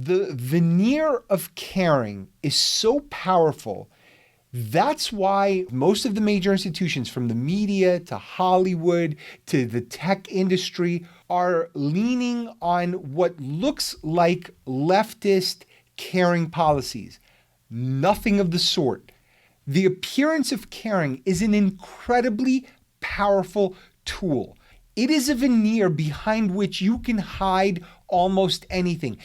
The veneer of caring is so powerful. That's why most of the major institutions, from the media to Hollywood to the tech industry, are leaning on what looks like leftist caring policies. Nothing of the sort. The appearance of caring is an incredibly powerful tool. It is a veneer behind which you can hide almost anything.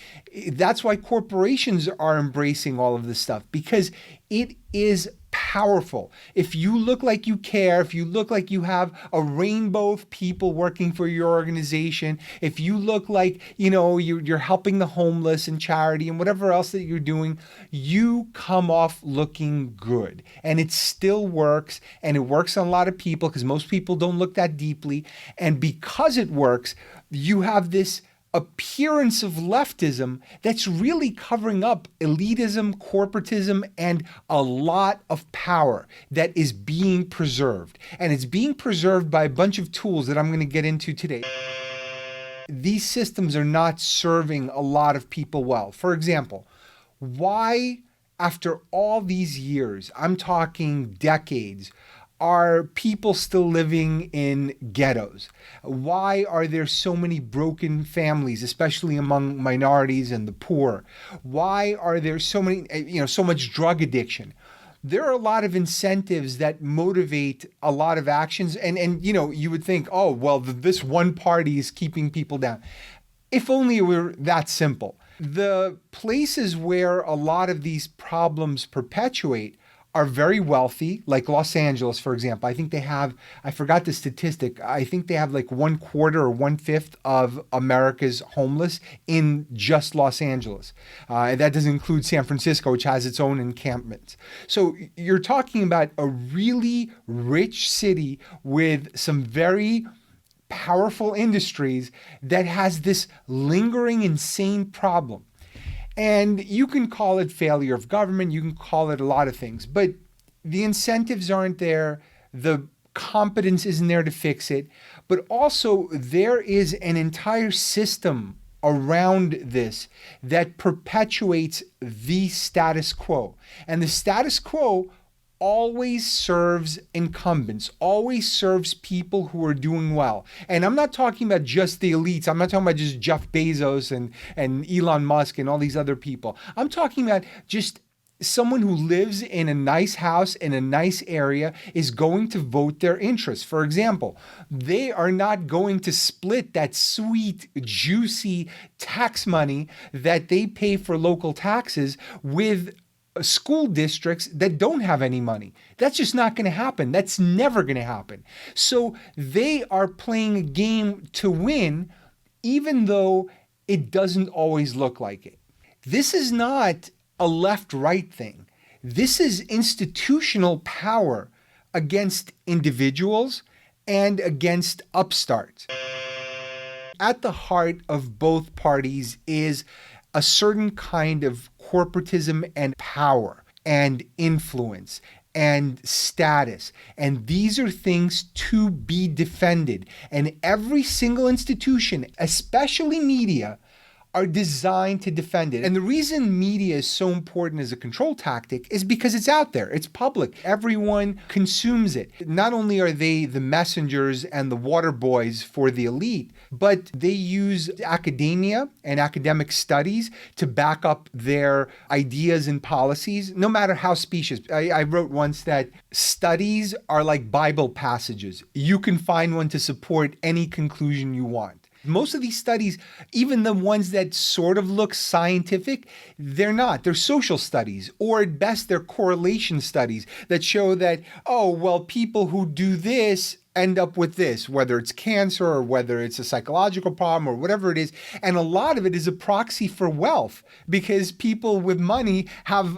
That's why corporations are embracing all of this stuff, because it is powerful. If you look like you care, if you look like you have a rainbow of people working for your organization, if you look like, you're helping the homeless and charity and whatever else that you're doing, you come off looking good. And it still works, and it works on a lot of people because most people don't look that deeply. And because it works, you have this appearance of leftism that's really covering up elitism, corporatism, and a lot of power that is being preserved. And it's being preserved by a bunch of tools that I'm going to get into today. These systems are not serving a lot of people well. For example, why, after all these years, I'm talking decades, are people still living in ghettos? Why are there so many broken families, especially among minorities and the poor? Why are there so much drug addiction? There are a lot of incentives that motivate a lot of actions. And you would think, oh, well, this one party is keeping people down. If only it were that simple. The places where a lot of these problems perpetuate are very wealthy, like Los Angeles, for example. I think they have, I forgot the statistic, I think they have like 1/4 or 1/5 of America's homeless in just Los Angeles. That doesn't include San Francisco, which has its own encampments. So you're talking about a really rich city with some very powerful industries that has this lingering, insane problem. And you can call it failure of government, you can call it a lot of things, but the incentives aren't there, the competence isn't there to fix it, but also there is an entire system around this that perpetuates the status quo. And the status quo always serves incumbents, always serves people who are doing well. And I'm not talking about just the elites. I'm not talking about just Jeff Bezos and Elon Musk and all these other people. I'm talking about just someone who lives in a nice house in a nice area is going to vote their interests. For example, they are not going to split that sweet, juicy tax money that they pay for local taxes with school districts that don't have any money. That's just not going to happen. That's never going to happen. So they are playing a game to win, even though it doesn't always look like it. This is not a left-right thing. This is institutional power against individuals and against upstarts. At the heart of both parties is a certain kind of corporatism and power and influence and status. And these are things to be defended. And every single institution, especially media, are designed to defend it. And the reason media is so important as a control tactic is because it's out there, it's public, everyone consumes it. Not only are they the messengers and the water boys for the elite, but they use academia and academic studies to back up their ideas and policies, no matter how specious. I wrote once that studies are like Bible passages. You can find one to support any conclusion you want. Most of these studies, even the ones that sort of look scientific, they're not. They're social studies, or at best, they're correlation studies that show that, oh, well, people who do this end up with this, whether it's cancer or whether it's a psychological problem or whatever it is. And a lot of it is a proxy for wealth, because people with money have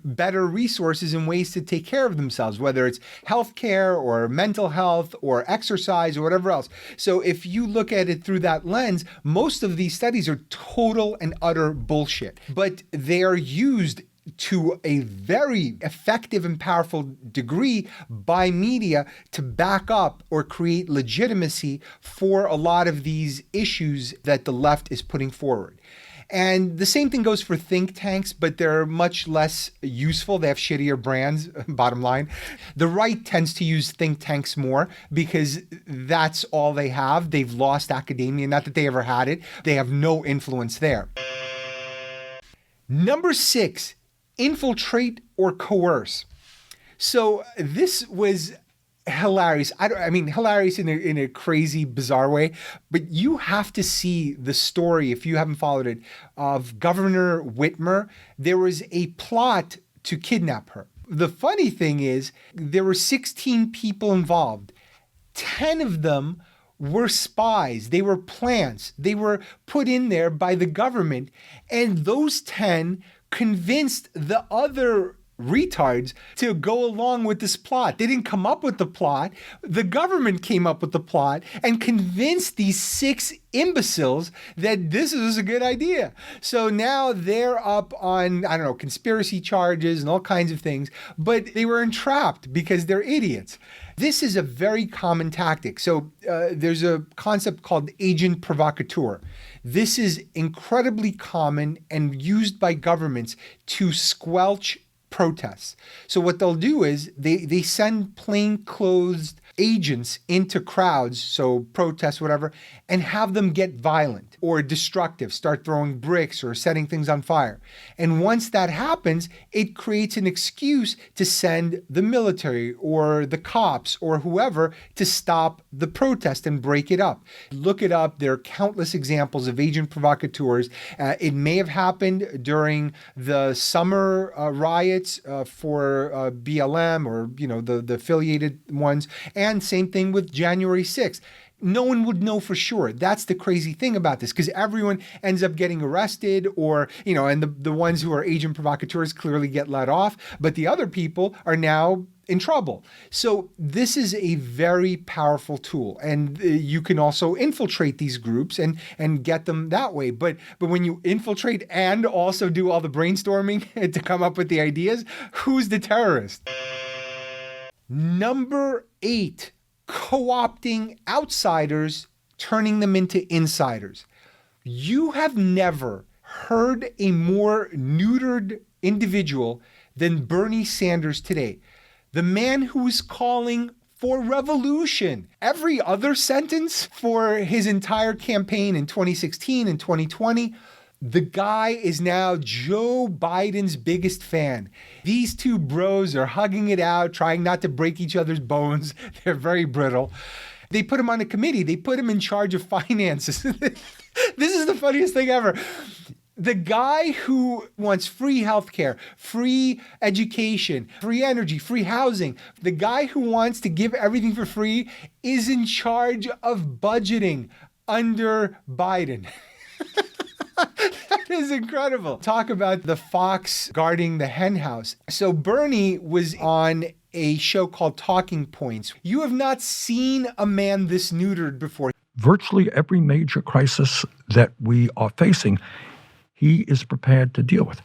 better resources and ways to take care of themselves, whether it's healthcare or mental health or exercise or whatever else. So if you look at it through that lens, most of these studies are total and utter bullshit, but they are used to a very effective and powerful degree by media to back up or create legitimacy for a lot of these issues that the left is putting forward. And the same thing goes for think tanks, but they're much less useful. They have shittier brands, bottom line. The right tends to use think tanks more because that's all they have. They've lost academia, not that they ever had it. They have no influence there. Number 6, infiltrate or coerce. So this was hilarious. I mean, hilarious in a crazy, bizarre way. But you have to see the story, if you haven't followed it, of Governor Whitmer. There was a plot to kidnap her. The funny thing is, there were 16 people involved. 10 of them were spies. They were plants. They were put in there by the government. And those 10 convinced the other retards to go along with this plot. They didn't come up with the plot. The government came up with the plot and convinced these 6 imbeciles that this is a good idea. So now they're up on, I don't know, conspiracy charges and all kinds of things, but they were entrapped because they're idiots. This is a very common tactic. So there's a concept called agent provocateur. This is incredibly common and used by governments to squelch protests. So what they'll do is they send plainclothes agents into crowds, so protests, whatever, and have them get violent or destructive, start throwing bricks or setting things on fire. And once that happens, it creates an excuse to send the military or the cops or whoever to stop the protest and break it up. Look it up. There are countless examples of agent provocateurs. It may have happened during the summer riots for BLM or, the affiliated ones. And same thing with January 6th. No one would know for sure. That's the crazy thing about this, because everyone ends up getting arrested or, and the ones who are agent provocateurs clearly get let off, but the other people are now in trouble. So this is a very powerful tool, and you can also infiltrate these groups and get them that way. But when you infiltrate and also do all the brainstorming to come up with the ideas, who's the terrorist? Number 8, co-opting outsiders, turning them into insiders. You have never heard a more neutered individual than Bernie Sanders today. The man who is calling for revolution. Every other sentence for his entire campaign in 2016 and 2020, the guy is now Joe Biden's biggest fan. These two bros are hugging it out, trying not to break each other's bones. They're very brittle. They put him on a committee. They put him in charge of finances. This is the funniest thing ever. The guy who wants free healthcare, free education, free energy, free housing, the guy who wants to give everything for free is in charge of budgeting under Biden. That is incredible. Talk about the fox guarding the hen house. So Bernie was on a show called Talking Points. You have not seen a man this neutered before. Virtually every major crisis that we are facing, he is prepared to deal with.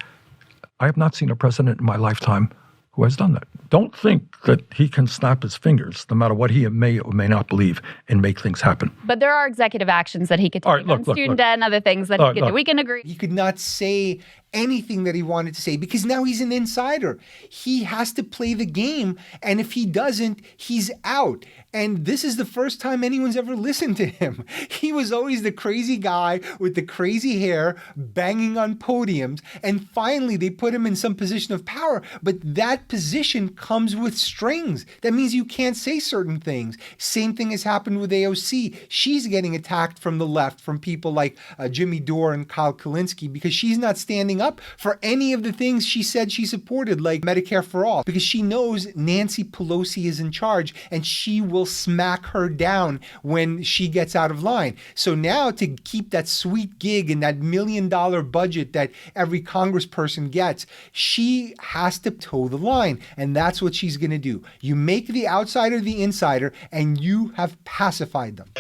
I have not seen a president in my lifetime who has done that. Don't think that he can snap his fingers, no matter what he may or may not believe, and make things happen. But there are executive actions that he could take on student debt and other things that he could do. We can agree. He could not say anything that he wanted to say because now he's an insider. He has to play the game, and if he doesn't, he's out. And this is the first time anyone's ever listened to him. He was always the crazy guy with the crazy hair banging on podiums, and finally they put him in some position of power, but that position comes with strings. That means you can't say certain things. Same thing has happened with AOC. She's getting attacked from the left, from people like Jimmy Dore and Kyle Kulinski, because she's not standing up for any of the things she said she supported, like Medicare for all, because she knows Nancy Pelosi is in charge and she will smack her down when she gets out of line. So now to keep that sweet gig and that $1 million budget that every congressperson gets, she has to toe the line. And that's what she's going to do. You make the outsider the insider and you have pacified them.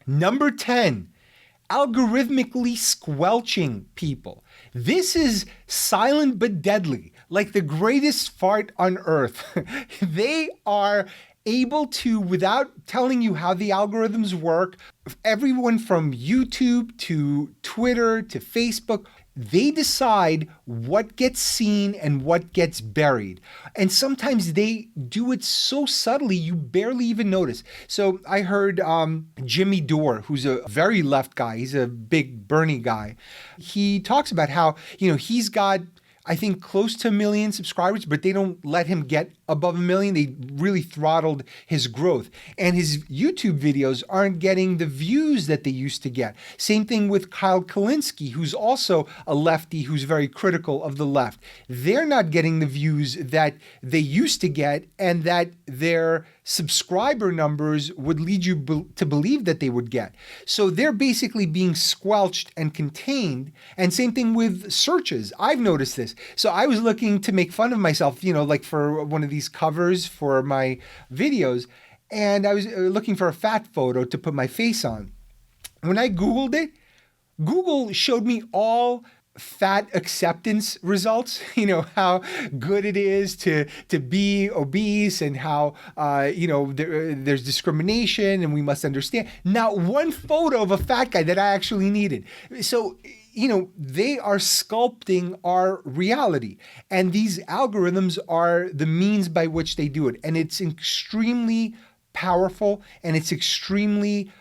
Number 10, algorithmically squelching people. This is silent but deadly, like the greatest fart on earth. They are able to, without telling you how the algorithms work, everyone from YouTube to Twitter to Facebook, they decide what gets seen and what gets buried. And sometimes they do it so subtly, you barely even notice. So I heard Jimmy Dore, who's a very left guy. He's a big Bernie guy. He talks about how, he's got, I think, close to 1 million subscribers, but they don't let him get above 1 million. They really throttled his growth. And his YouTube videos aren't getting the views that they used to get. Same thing with Kyle Kalinske, who's also a lefty who's very critical of the left. They're not getting the views that they used to get and that their subscriber numbers would lead you to believe that they would get. So they're basically being squelched and contained. And same thing with searches. I've noticed this. So I was looking to make fun of myself, like for one of these covers for my videos, and I was looking for a fat photo to put my face on. When I Googled it, Google showed me all fat acceptance results, how good it is to be obese and how, there's discrimination and we must understand. Not one photo of a fat guy that I actually needed. So, they are sculpting our reality. And these algorithms are the means by which they do it. And it's extremely powerful and it's extremely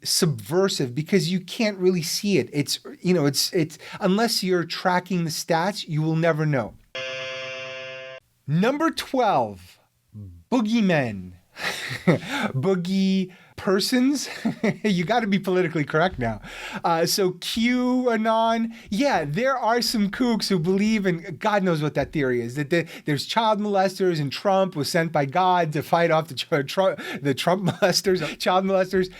subversive because you can't really see it. It's unless you're tracking the stats, you will never know. Number 12, Bogeymen. Boogie persons. You got to be politically correct now. So QAnon, yeah, there are some kooks who believe in, God knows what that theory is, that there's child molesters and Trump was sent by God to fight off the Trump molesters, child molesters.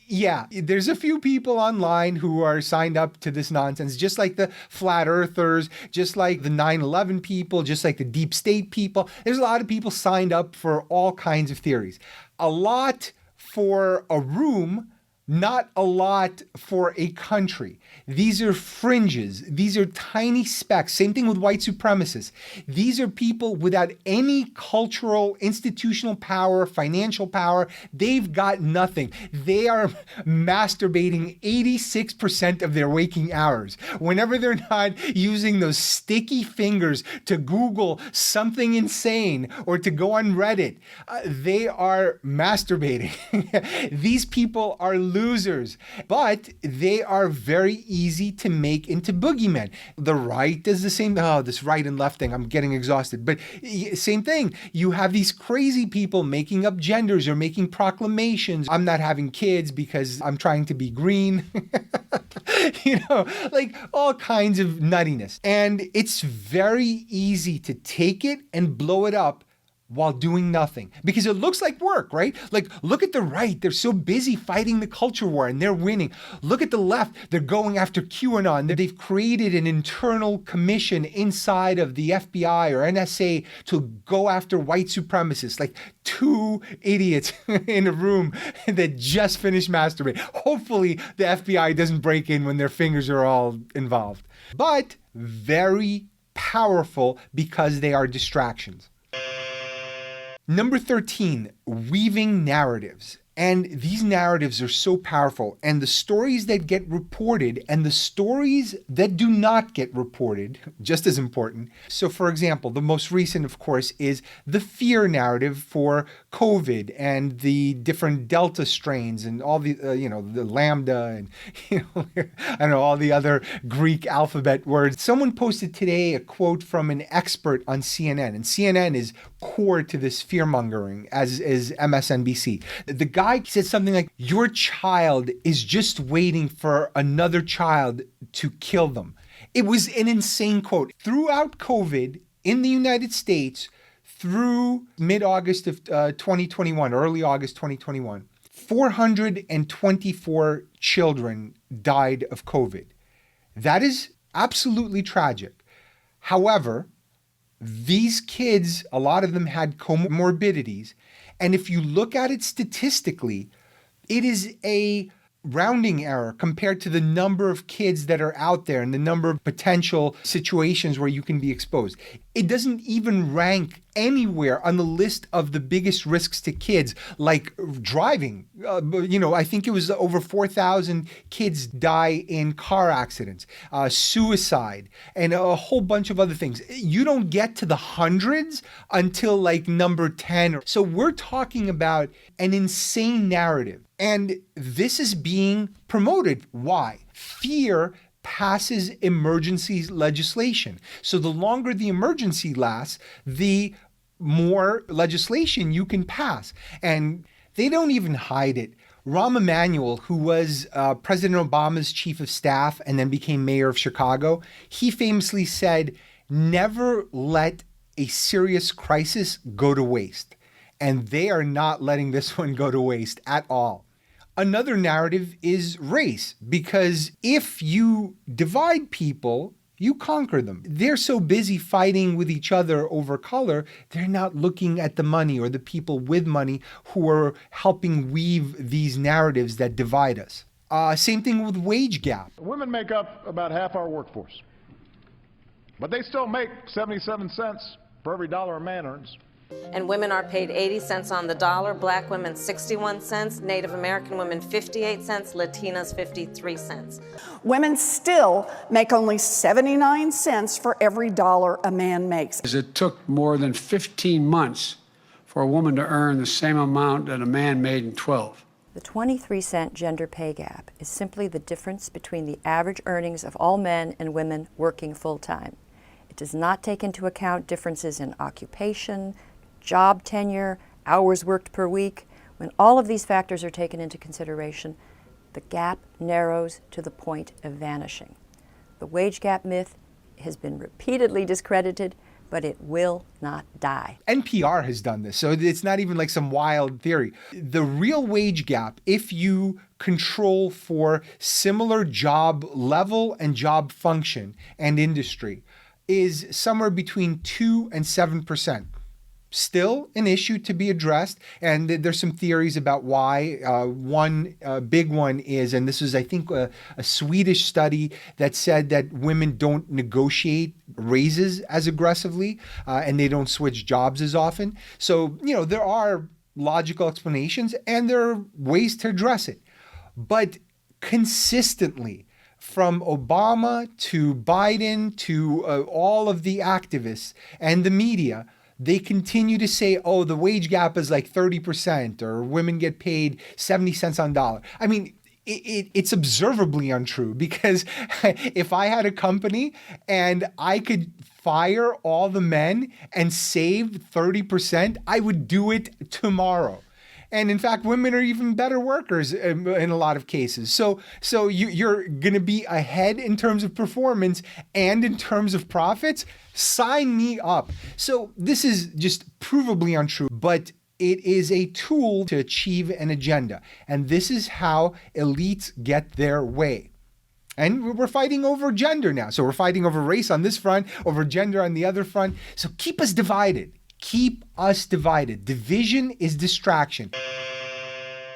Yeah, there's a few people online who are signed up to this nonsense, just like the flat earthers, just like the 9/11 people, just like the deep state people. There's a lot of people signed up for all kinds of theories. A lot for a room, not a lot for a country. These are fringes. These are tiny specks. Same thing with white supremacists. These are people without any cultural, institutional power, financial power. They've got nothing. They are masturbating 86% of their waking hours. Whenever they're not using those sticky fingers to Google something insane or to go on Reddit, they are masturbating. These people are losers, but they are very easy to make into boogeymen. The right does the same. This right and left thing, I'm getting exhausted. But same thing. You have these crazy people making up genders or making proclamations. I'm not having kids because I'm trying to be green. Like all kinds of nuttiness. And it's very easy to take it and blow it up while doing nothing because it looks like work, right? Like, look at the right. They're so busy fighting the culture war and they're winning. Look at the left. They're going after QAnon. They've created an internal commission inside of the FBI or NSA to go after white supremacists, like two idiots in a room that just finished masturbating. Hopefully the FBI doesn't break in when their fingers are all involved. But very powerful because they are distractions. Number 13, weaving narratives. And these narratives are so powerful. And the stories that get reported and the stories that do not get reported, just as important. So for example, the most recent, of course, is the fear narrative for COVID and the different Delta strains and all the, the Lambda and, I don't know, all the other Greek alphabet words. Someone posted today a quote from an expert on CNN, and CNN is core to this fear mongering, as is MSNBC. The guy said something like, your child is just waiting for another child to kill them. It was an insane quote. Throughout COVID in the United States, through mid-August of 2021, early August 2021, 424 children died of COVID. That is absolutely tragic. However, these kids, a lot of them had comorbidities. And if you look at it statistically, it is a rounding error compared to the number of kids that are out there and the number of potential situations where you can be exposed. It doesn't even rank anywhere on the list of the biggest risks to kids, like driving. I think it was over 4,000 kids die in car accidents, suicide, and a whole bunch of other things. You don't get to the hundreds until like number 10. So we're talking about an insane narrative. And this is being promoted. Why? Fear passes emergency legislation. So the longer the emergency lasts, the more legislation you can pass. And they don't even hide it. Rahm Emanuel, who was President Obama's chief of staff and then became mayor of Chicago, he famously said, never let a serious crisis go to waste. And they are not letting this one go to waste at all. Another narrative is race, because if you divide people, you conquer them. They're so busy fighting with each other over color, they're not looking at the money or the people with money who are helping weave these narratives that divide us. Same thing with wage gap. Women make up about half our workforce, but they still make 77 cents for every dollar a man earns. And women are paid 80 cents on the dollar, black women 61 cents, Native American women 58 cents, Latinas 53 cents. Women still make only 79 cents for every dollar a man makes. It took more than 15 months for a woman to earn the same amount that a man made in 12. The 23-cent gender pay gap is simply the difference between the average earnings of all men and women working full-time. It does not take into account differences in occupation, job tenure, hours worked per week. When all of these factors are taken into consideration, the gap narrows to the point of vanishing. The wage gap myth has been repeatedly discredited, but it will not die. NPR has done this, so it's not even like some wild theory. The real wage gap, if you control for similar job level and job function and industry, is somewhere between 2 and 7%. Still an issue to be addressed, and there's some theories about why. One big one is, and this is, I think, a Swedish study that said that women don't negotiate raises as aggressively, and they don't switch jobs as often. So, there are logical explanations, and there are ways to address it. But consistently, from Obama to Biden to all of the activists and the media, they continue to say, oh, the wage gap is like 30%, or women get paid 70 cents on dollar. I mean, it's observably untrue, because if I had a company and I could fire all the men and save 30%, I would do it tomorrow. And in fact, women are even better workers in a lot of cases. So you're going to be ahead in terms of performance and in terms of profits. Sign me up. So this is just provably untrue, but it is a tool to achieve an agenda. And this is how elites get their way. And we're fighting over gender now. So we're fighting over race on this front, over gender on the other front. So keep us divided. Keep us divided. Division is distraction.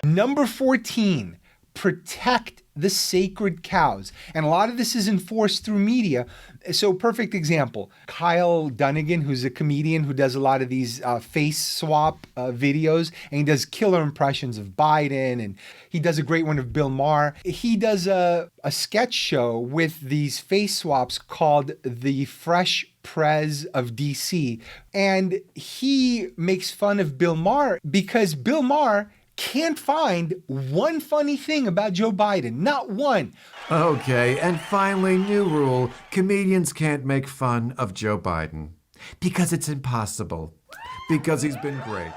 Number 14, protect the sacred cows. And a lot of this is enforced through media. So perfect example, Kyle Dunnigan, who's a comedian who does a lot of these face swap videos, and he does killer impressions of Biden, and he does a great one of Bill Maher. He does a sketch show with these face swaps called the Fresh Prez of DC. And he makes fun of Bill Maher because Bill Maher can't find one funny thing about Joe Biden. Not one. Okay, and finally, new rule. Comedians can't make fun of Joe Biden. Because it's impossible. Because he's been great.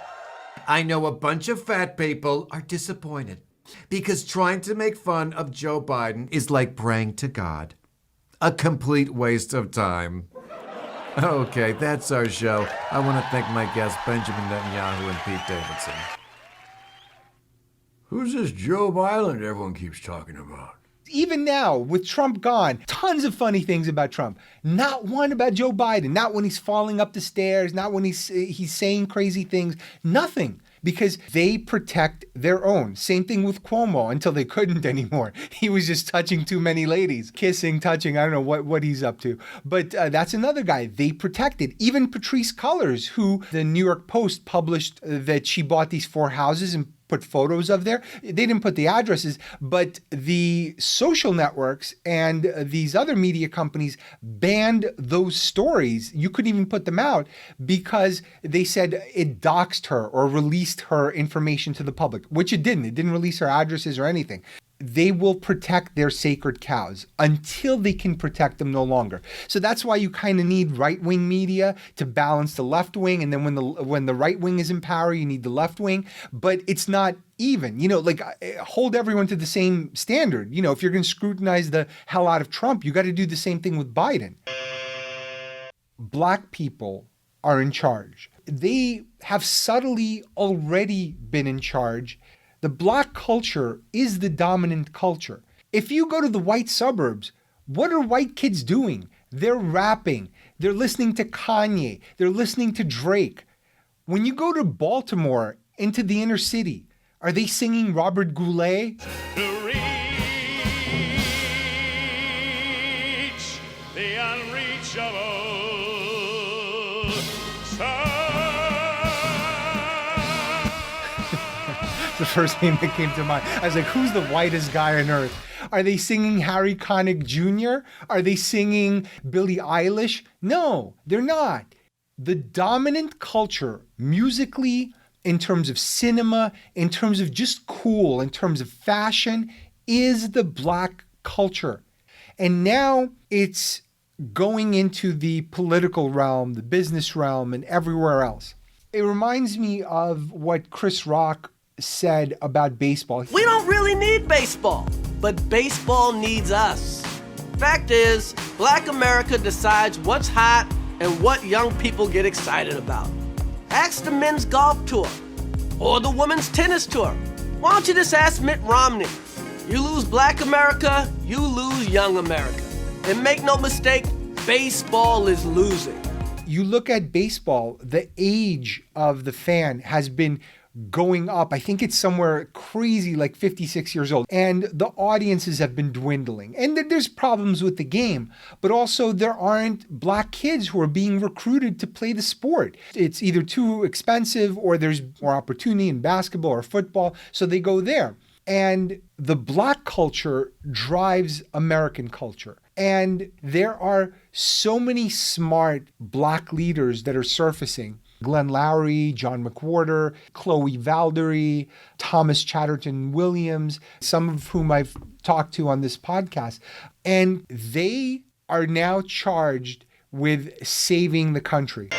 I know a bunch of fat people are disappointed. Because trying to make fun of Joe Biden is like praying to God. A complete waste of time. Okay, that's our show. I want to thank my guests, Benjamin Netanyahu and Pete Davidson. Who's this Joe Biden everyone keeps talking about? Even now, with Trump gone, tons of funny things about Trump. Not one about Joe Biden. Not when he's falling up the stairs. Not when he's saying crazy things. Nothing. because they protect their own. Same thing with Cuomo until they couldn't anymore. He was just touching too many ladies, kissing, touching. I don't know what he's up to. But that's another guy they protected. Even Patrisse Cullors, who the New York Post published that she bought these 4 houses and put photos of there. They didn't put the addresses, but the social networks and these other media companies banned those stories. You couldn't even put them out because they said it doxed her or released her information to the public, which it didn't. It didn't release her addresses or anything. They will protect their sacred cows until they can protect them no longer. So that's why you kind of need right-wing media to balance the left wing. And then when the right wing is in power, you need the left wing. But it's not even, hold everyone to the same standard. If you're going to scrutinize the hell out of Trump, you got to do the same thing with Biden. Black people are in charge. They have subtly already been in charge. The Black culture is the dominant culture. If you go to the white suburbs, what are white kids doing? They're rapping. They're listening to Kanye. They're listening to Drake. When you go to Baltimore, into the inner city, are they singing Robert Goulet? To reach the unreachable. The first name that came to mind. I was like, who's the whitest guy on earth? Are they singing Harry Connick Jr.? Are they singing Billie Eilish? No, they're not. The dominant culture, musically, in terms of cinema, in terms of just cool, in terms of fashion, is the Black culture. And now it's going into the political realm, the business realm, and everywhere else. It reminds me of what Chris Rock said about baseball. We don't really need baseball, but baseball needs us. Fact is, Black America decides what's hot and what young people get excited about. Ask the men's golf tour or the women's tennis tour. Why don't you just ask Mitt Romney? You lose Black America, you lose young America. And make no mistake, baseball is losing. You look at baseball, the age of the fan has been going up. I think it's somewhere crazy, like 56 years old. And the audiences have been dwindling. And there's problems with the game, but also there aren't Black kids who are being recruited to play the sport. It's either too expensive or there's more opportunity in basketball or football, so they go there. And the Black culture drives American culture. And there are so many smart Black leaders that are surfacing. Glenn Loury, John McWhorter, Chloe Valdery, Thomas Chatterton Williams, some of whom I've talked to on this podcast. And they are now charged with saving the country.